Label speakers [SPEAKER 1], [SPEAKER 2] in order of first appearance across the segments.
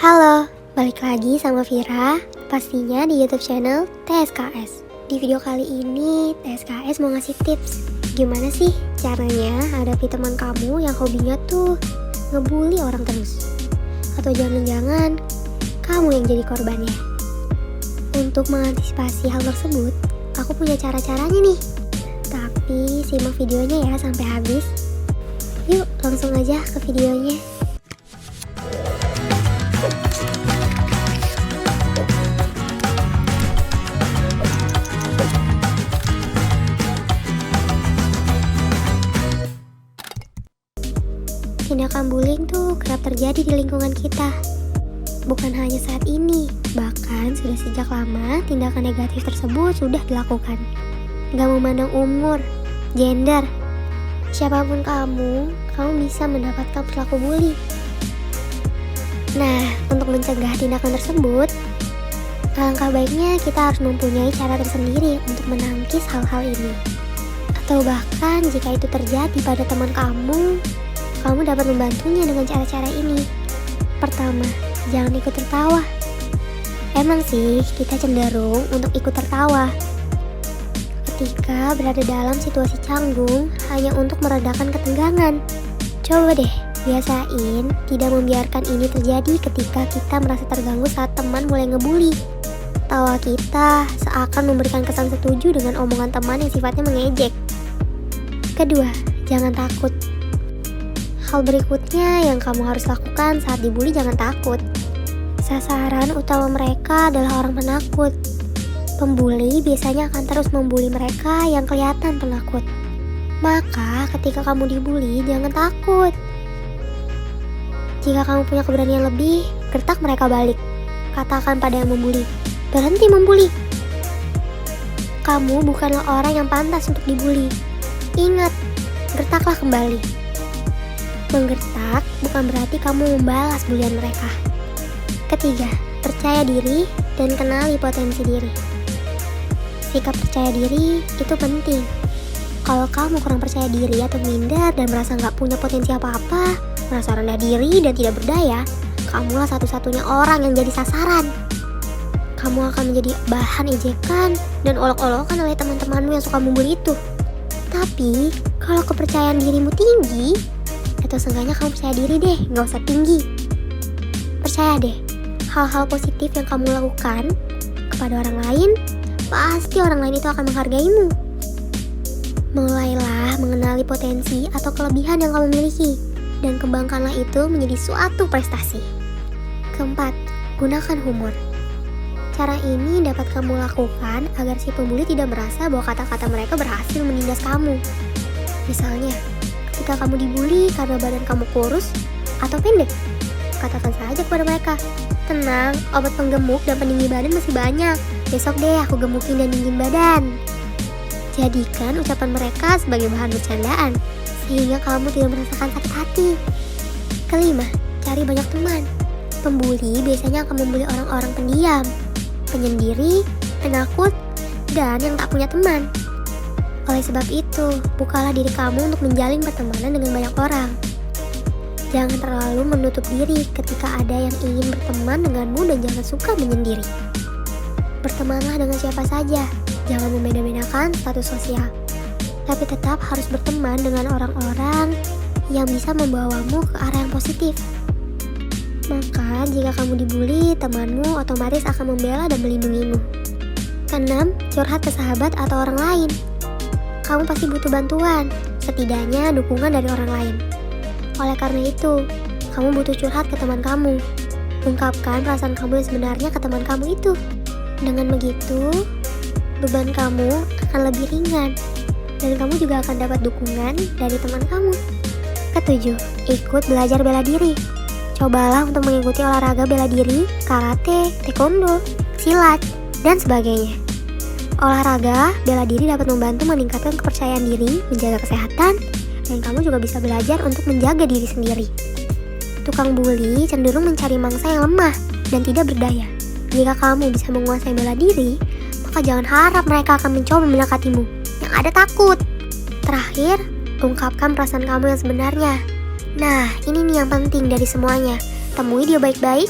[SPEAKER 1] Halo, balik lagi sama Vira, pastinya di YouTube channel TSKS. Di video kali ini, TSKS mau ngasih tips gimana sih caranya hadapi teman kamu yang hobinya tuh ngebully orang terus. Atau jangan-jangan kamu yang jadi korbannya. Untuk mengantisipasi hal tersebut, aku punya cara-caranya nih. Tapi simak videonya ya sampai habis. Yuk langsung aja ke videonya. Tindakan bullying tuh kerap terjadi di lingkungan kita. Bukan hanya saat ini, bahkan sudah sejak lama tindakan negatif tersebut sudah dilakukan. Gak memandang umur, gender, siapapun kamu bisa mendapatkan perilaku bully. Nah, untuk mencegah tindakan tersebut, alangkah baiknya kita harus mempunyai cara tersendiri untuk menangkis hal-hal ini. Atau bahkan jika itu terjadi pada teman kamu dapat membantunya dengan cara-cara ini. Pertama, jangan ikut tertawa. Emang sih, kita cenderung untuk ikut tertawa ketika berada dalam situasi canggung hanya untuk meredakan ketegangan. Coba deh, biasain tidak membiarkan ini terjadi ketika kita merasa terganggu saat teman mulai ngebully. Tawa kita seakan memberikan kesan setuju dengan omongan teman yang sifatnya mengejek. Kedua, jangan takut. Hal berikutnya yang kamu harus lakukan saat dibully, jangan takut. Sasaran utama mereka adalah orang penakut. Pembuli biasanya akan terus membuli mereka yang kelihatan penakut. Maka ketika kamu dibully, jangan takut. Jika kamu punya keberanian lebih, gertak mereka balik. Katakan pada yang membuli, berhenti membuli. Kamu bukanlah orang yang pantas untuk dibully. Ingat, gertaklah kembali. Menggertak bukan berarti kamu membalas bulian mereka. Ketiga, percaya diri dan kenali potensi diri. Sikap percaya diri itu penting. Kalau kamu kurang percaya diri atau minder dan merasa gak punya potensi apa-apa, merasa rendah diri dan tidak berdaya, kamulah satu-satunya orang yang jadi sasaran. Kamu akan menjadi bahan ejekan dan olok-olokan oleh teman-temanmu yang suka membuli itu. Tapi, kalau kepercayaan dirimu tinggi, atau seenggaknya kamu percaya diri deh, gak usah tinggi. Percaya deh, hal-hal positif yang kamu lakukan kepada orang lain, pasti orang lain itu akan menghargaimu. Mulailah mengenali potensi atau kelebihan yang kamu miliki, dan kembangkanlah itu menjadi suatu prestasi. Keempat, gunakan humor. Cara ini dapat kamu lakukan agar si pembuli tidak merasa bahwa kata-kata mereka berhasil menindas kamu. Misalnya, ketika kamu dibully karena badan kamu kurus atau pendek, katakan saja kepada mereka, tenang, obat penggemuk dan peninggi badan masih banyak. Besok deh aku gemukin dan dingin badan. Jadikan ucapan mereka sebagai bahan bercandaan, sehingga kamu tidak merasakan sakit hati. Kelima, cari banyak teman. Pembuli biasanya akan membuli orang-orang pendiam, penyendiri, penakut, dan yang tak punya teman. Oleh sebab itu, bukalah diri kamu untuk menjalin pertemanan dengan banyak orang. Jangan terlalu menutup diri ketika ada yang ingin berteman denganmu dan jangan suka menyendiri. Bertemanlah dengan siapa saja, jangan membeda-bedakan status sosial. Tapi tetap harus berteman dengan orang-orang yang bisa membawamu ke arah yang positif. Maka jika kamu dibully, temanmu otomatis akan membela dan melindungimu. Keenam, curhat ke sahabat atau orang lain. Kamu pasti butuh bantuan, setidaknya dukungan dari orang lain. Oleh karena itu, kamu butuh curhat ke teman kamu. Ungkapkan perasaan kamu yang sebenarnya ke teman kamu itu. Dengan begitu, beban kamu akan lebih ringan, dan kamu juga akan dapat dukungan dari teman kamu. Ketujuh, ikut belajar bela diri. Cobalah untuk mengikuti olahraga bela diri, karate, taekwondo, silat, dan sebagainya. Olahraga bela diri dapat membantu meningkatkan kepercayaan diri, menjaga kesehatan, dan kamu juga bisa belajar untuk menjaga diri sendiri. Tukang bully cenderung mencari mangsa yang lemah dan tidak berdaya. Jika kamu bisa menguasai bela diri, maka jangan harap mereka akan mencoba mendekatimu. Yang ada takut. Terakhir, ungkapkan perasaan kamu yang sebenarnya. Nah, ini nih yang penting dari semuanya. Temui dia baik-baik,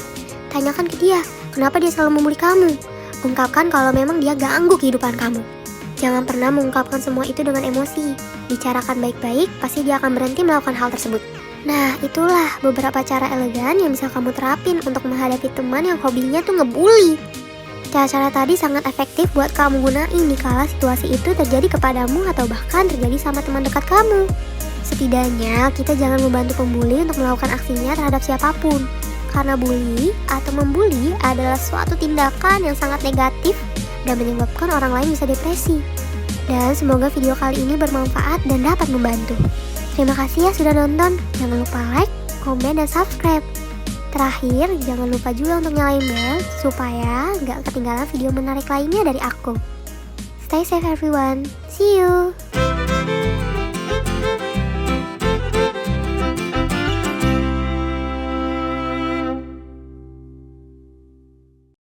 [SPEAKER 1] Tanyakan ke dia, kenapa dia selalu membuli kamu. Ungkapkan kalau memang dia ganggu kehidupan kamu. Jangan pernah mengungkapkan semua itu dengan emosi. Bicarakan baik-baik, pasti dia akan berhenti melakukan hal tersebut. Nah, itulah beberapa cara elegan yang bisa kamu terapin untuk menghadapi teman yang hobinya tuh ngebully. Cara-cara tadi sangat efektif buat kamu gunain dikala situasi itu terjadi kepadamu atau bahkan terjadi sama teman dekat kamu. Setidaknya, kita jangan membantu pembuli untuk melakukan aksinya terhadap siapapun. Karena bully atau membuli adalah suatu tindakan yang sangat negatif dan menyebabkan orang lain bisa depresi. Dan semoga video kali ini bermanfaat dan dapat membantu. Terima kasih ya sudah nonton. Jangan lupa like, komen, dan subscribe. Terakhir, jangan lupa juga untuk nyalain bel supaya nggak ketinggalan video menarik lainnya dari aku. Stay safe everyone. See you.